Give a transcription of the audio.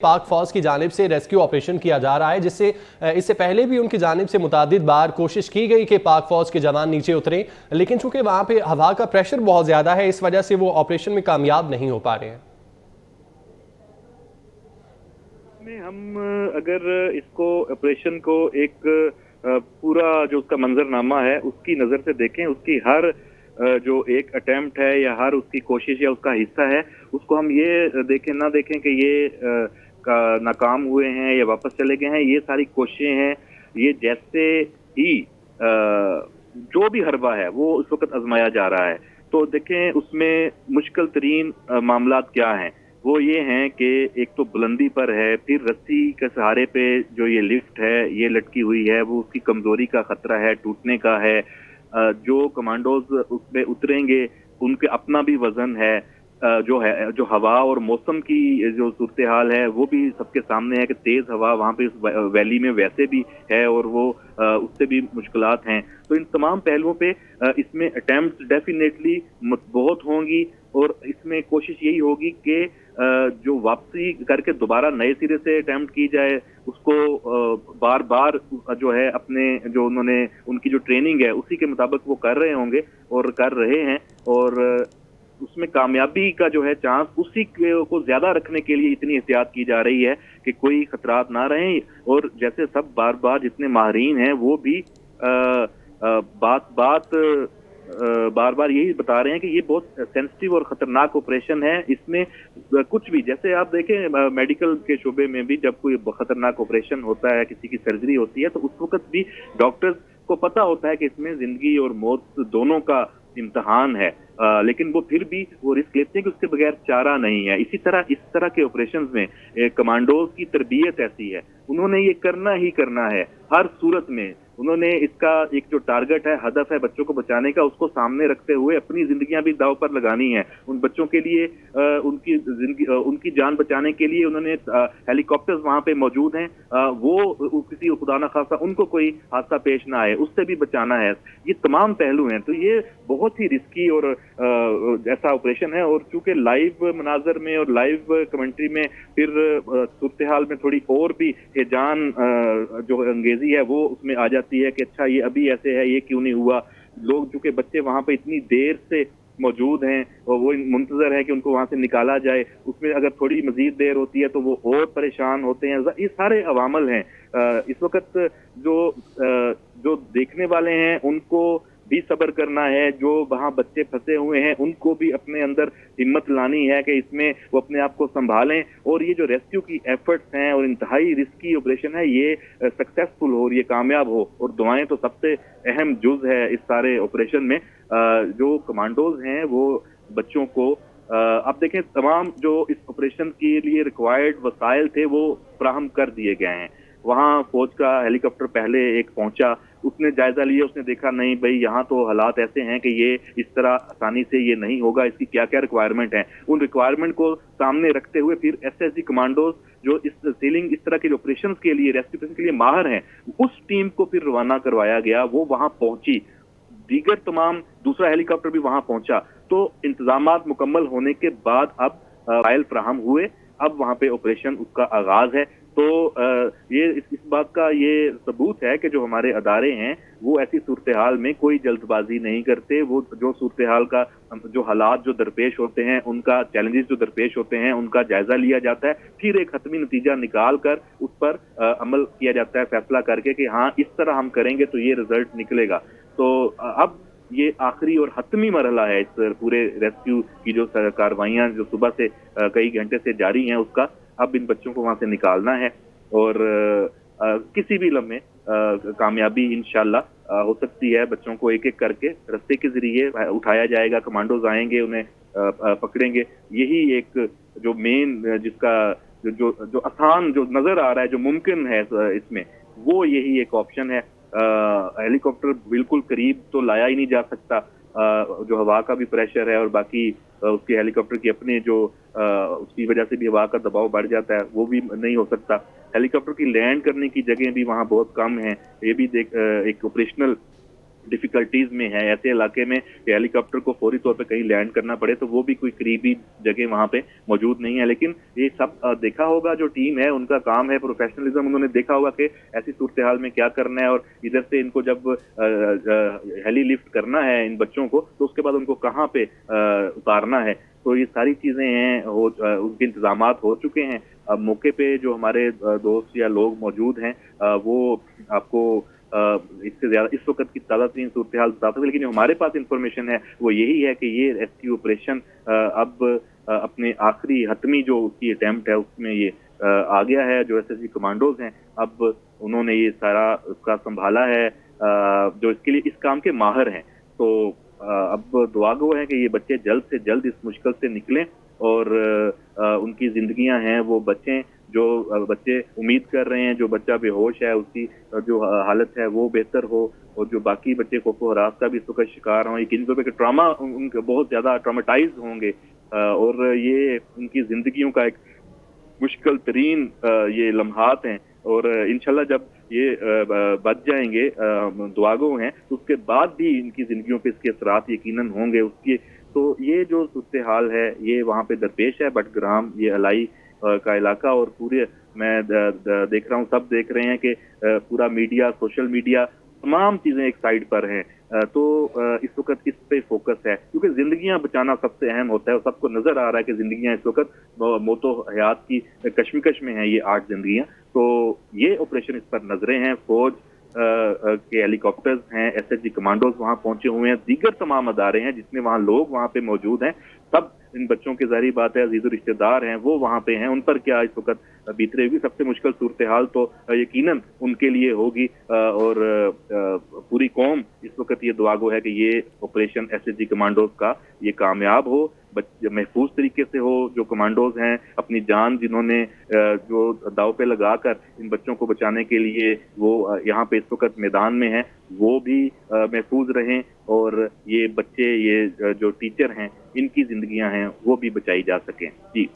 पाक फौज की जानिब से रेस्क्यू ऑपरेशन किया जा रहा है, जिससे इससे पहले भी उनकी जानिब से मुतादिद बार कोशिश की गई कि पाक फौज के जवान नीचे उतरें, लेकिन चूंकि वहां पे हवा का प्रेशर बहुत ज्यादा है, इस वजह से वो ऑपरेशन में कामयाब नहीं हो पा रहे हैं। हम अगर इसको ऑपरेशन को एक पूरा जो उसका मंजरनामा है उसकी नजर से देखें, उसकी हर जो एक अटेम्प्ट है या हर उसकी कोशिश या उसका हिस्सा है, उसको हम ये ना देखें कि ये नाकाम हुए हैं या वापस चले गए हैं। ये सारी कोशिशें हैं, ये जैसे ही जो भी हरबा है वो उस वक्त आजमाया जा रहा है। तो देखें उसमें मुश्किल तरीन मामलात क्या हैं। वो ये हैं कि एक तो बुलंदी पर है, फिर रस्सी के सहारे पे जो ये लिफ्ट है ये लटकी हुई है, वो उसकी कमजोरी का खतरा है, टूटने का है। जो कमांडोज उस पे उतरेंगे उनके अपना भी वजन है, जो हवा और मौसम की जो सूरत हाल है वो भी सबके सामने है कि तेज हवा वहाँ पे इस वैली में वैसे भी है और वो उससे भी मुश्किलात हैं। तो इन तमाम पहलुओं पे इसमें अटेम्प्ट डेफिनेटली बहुत होंगी और इसमें कोशिश यही होगी कि जो वापसी करके दोबारा नए सिरे से अटेम्प्ट की जाए, उसको बार बार जो है अपने जो उन्होंने उनकी जो ट्रेनिंग है उसी के मुताबिक वो कर रहे होंगे और कर रहे हैं, और उसमें कामयाबी का जो है चांस उसी को ज्यादा रखने के लिए इतनी एहतियात की जा रही है कि कोई खतरात ना रहें। और जैसे सब बार बार जितने माहिरीन हैं वो भी बार बार यही बता रहे हैं कि ये बहुत सेंसिटिव और खतरनाक ऑपरेशन है। इसमें कुछ भी, जैसे आप देखें मेडिकल के शोबे में भी जब कोई खतरनाक ऑपरेशन होता है, किसी की सर्जरी होती है, तो उस वक्त भी डॉक्टर्स को पता होता है कि इसमें जिंदगी और मौत दोनों का इम्तहान है, लेकिन वो फिर भी वो रिस्क लेते हैं कि उसके बगैर चारा नहीं है। इसी तरह इस तरह के ऑपरेशंस में कमांडोज की तरबियत ऐसी है, उन्होंने ये करना ही करना है हर सूरत में। उन्होंने इसका एक जो टारगेट है, हदफ है बच्चों को बचाने का, उसको सामने रखते हुए अपनी जिंदगियां भी दांव पर लगानी है। उन बच्चों के लिए उनकी जान बचाने के लिए उन्होंने हेलीकॉप्टर्स वहां पे मौजूद हैं, वो किसी खुदा न खासा उनको कोई हादसा पेश ना आए उससे भी बचाना है। ये तमाम पहलू हैं, तो ये बहुत ही रिस्की और ऐसा ऑपरेशन है। और चूंकि लाइव मनाजर में और लाइव कमेंट्री में फिर सूरत हाल में थोड़ी और भी हेजान जो अंगेजी है वो उसमें आ जाती है कि अच्छा ये अभी ऐसे है, ये क्यों नहीं हुआ। लोग चूंकि बच्चे वहां पे इतनी देर से मौजूद हैं और वो मुंतजर है कि उनको वहां से निकाला जाए, उसमें अगर थोड़ी मजीद देर होती है तो वो और परेशान होते हैं। ये सारे अवामल हैं। इस वक्त जो देखने वाले हैं उनको भी सब्र करना है, जो वहां बच्चे फंसे हुए हैं उनको भी अपने अंदर हिम्मत लानी है कि इसमें वो अपने आप को संभालें। और ये जो रेस्क्यू की एफर्ट्स हैं और इंतहाई रिस्की ऑपरेशन है, ये सक्सेसफुल हो और ये कामयाब हो, और दुआएं तो सबसे अहम जुज है इस सारे ऑपरेशन में। जो कमांडोज हैं वो बच्चों को अब देखें तमाम जो इस ऑपरेशन के लिए रिक्वायर्ड वसाइल थे वो फ्राहम कर दिए गए हैं। वहां फौज का हेलीकॉप्टर पहले एक पहुंचा, उसने जायजा लिया, उसने देखा नहीं भाई यहाँ तो हालात ऐसे हैं कि ये इस तरह आसानी से ये नहीं होगा, इसकी क्या क्या रिक्वायरमेंट है। उन रिक्वायरमेंट को सामने रखते हुए फिर एसएसजी कमांडोज जो इस सीलिंग इस तरह के ऑपरेशन के लिए रेस्क्यू ऑपरेशन के लिए माहिर हैं, उस टीम को फिर रवाना करवाया गया। वो वहां पहुंची, दीगर तमाम दूसरा हेलीकॉप्टर भी वहां पहुंचा। तो इंतजामात मुकम्मल होने के बाद अब फाइल फ्राहम हुए, अब वहां पे ऑपरेशन उसका आगाज है। तो ये इस बात का ये सबूत है कि जो हमारे अदारे हैं वो ऐसी सूरत हाल में कोई जल्दबाजी नहीं करते। वो जो सूरत हाल का जो हालात जो दरपेश होते हैं, उनका चैलेंजेस जो दरपेश होते हैं, उनका जायजा लिया जाता है, फिर एक हतमी नतीजा निकाल कर उस पर अमल किया जाता है, फैसला करके कि हाँ इस तरह हम करेंगे तो ये रिजल्ट निकलेगा। तो अब ये आखिरी और हतमी मरहला है इस पूरे रेस्क्यू की जो कार्रवाइयां जो सुबह से कई घंटे से जारी हैं उसका। अब इन बच्चों को वहां से निकालना है और किसी भी लम्हे कामयाबी इंशाल्लाह हो सकती है। बच्चों को एक एक करके रस्ते के जरिए उठाया जाएगा, कमांडोज आएंगे, उन्हें पकड़ेंगे। यही एक जो मेन जिसका जो जो आसान जो नजर आ रहा है, जो मुमकिन है इसमें, वो यही एक ऑप्शन है। हेलीकॉप्टर बिल्कुल करीब तो लाया ही नहीं जा सकता, जो हवा का भी प्रेशर है और बाकी उसके हेलीकॉप्टर की अपने जो उसकी वजह से भी हवा का दबाव बढ़ जाता है, वो भी नहीं हो सकता। हेलीकॉप्टर की लैंड करने की जगह भी वहाँ बहुत कम है, ये भी एक ऑपरेशनल डिफिकल्टीज में है, ऐसे इलाके में कि हेलीकॉप्टर को फौरी तौर पे कहीं लैंड करना पड़े तो वो भी कोई करीबी जगह वहां पे मौजूद नहीं है। लेकिन ये सब देखा होगा, जो टीम है उनका काम है प्रोफेशनलिज्म, उन्होंने देखा होगा कि ऐसी सूरत हाल में क्या करना है, और इधर से इनको जब हेली लिफ्ट करना है इन बच्चों को तो उसके बाद उनको कहाँ पे उतारना है। तो ये सारी चीजें हैं, उनके इंतजामात हो चुके हैं। अब मौके पे जो हमारे दोस्त या लोग मौजूद हैं वो आपको इससे ज्यादा इस वक्त की ताज़ा तरीन सूरत हाल बता सकते, लेकिन जो हमारे पास इंफॉर्मेशन है वो यही है कि ये रेस्क्यू ऑपरेशन अब अपने आखिरी हतमी जो उसकी अटेम्प्ट है उसमें ये आ गया है। जो एसएसजी कमांडोज हैं अब उन्होंने ये सारा उसका संभाला है, जो इसके लिए इस काम के माहिर हैं। तो अब दुआ गो है कि ये बच्चे जल्द से जल्द इस मुश्किल से निकलें और उनकी जिंदगियां हैं वो बचें। जो बच्चे उम्मीद कर रहे हैं, जो बच्चा बेहोश है उसकी जो हालत है वो बेहतर हो, और जो बाकी बच्चे खौफो हरास का भी इस वक्त शिकार हों, यकीन तौर पे ट्रॉमा उनके बहुत ज्यादा ट्रॉमेटाइज होंगे और ये उनकी जिंदगियों का एक मुश्किल तरीन ये लम्हात हैं। और इंशाल्लाह जब ये बच जाएंगे, दुआगो हैं, तो उसके बाद भी इनकी जिंदगियों पे इसके असरात यकीनन होंगे उसके। तो ये जो सूरत हाल है ये वहाँ पे दरपेश है, बटग्राम ये अलाई का इलाका, और पूरे मैं देख रहा हूँ, सब देख रहे हैं कि पूरा मीडिया, सोशल मीडिया, तमाम चीजें एक साइड पर हैं। तो इस वक्त इस पे फोकस है क्योंकि जिंदगियां बचाना सबसे अहम होता है, और सबको नजर आ रहा है कि जिंदगियां इस वक्त मौतो हयात की कश्मकश में हैं, ये 8 जिंदगियां। तो ये ऑपरेशन इस पर नजरें हैं, फौज के हेलीकॉप्टर्स हैं, एसएसजी कमांडोज वहां पहुंचे हुए हैं, दीगर तमाम अदारे हैं जिसमें वहां लोग वहां पे मौजूद हैं। सब इन बच्चों के ज़ाहिर बात है अजीज़ रिश्तेदार हैं वो वहां पे हैं, उन पर क्या इस वक्त बीत रही होगी। सबसे मुश्किल सूरत हाल तो यकीनन उनके लिए होगी, और पूरी कौम इस वक्त ये दुआगो है कि ये ऑपरेशन एसएसजी कमांडोज का ये कामयाब हो, महफूज तरीके से हो। जो कमांडोज हैं अपनी जान जिन्होंने जो दाव पे लगाकर इन बच्चों को बचाने के लिए वो यहाँ पे इस वक्त मैदान में हैं, वो भी महफूज रहें, और ये बच्चे, ये जो टीचर हैं, इनकी जिंदगियां हैं वो भी बचाई जा सकें। जी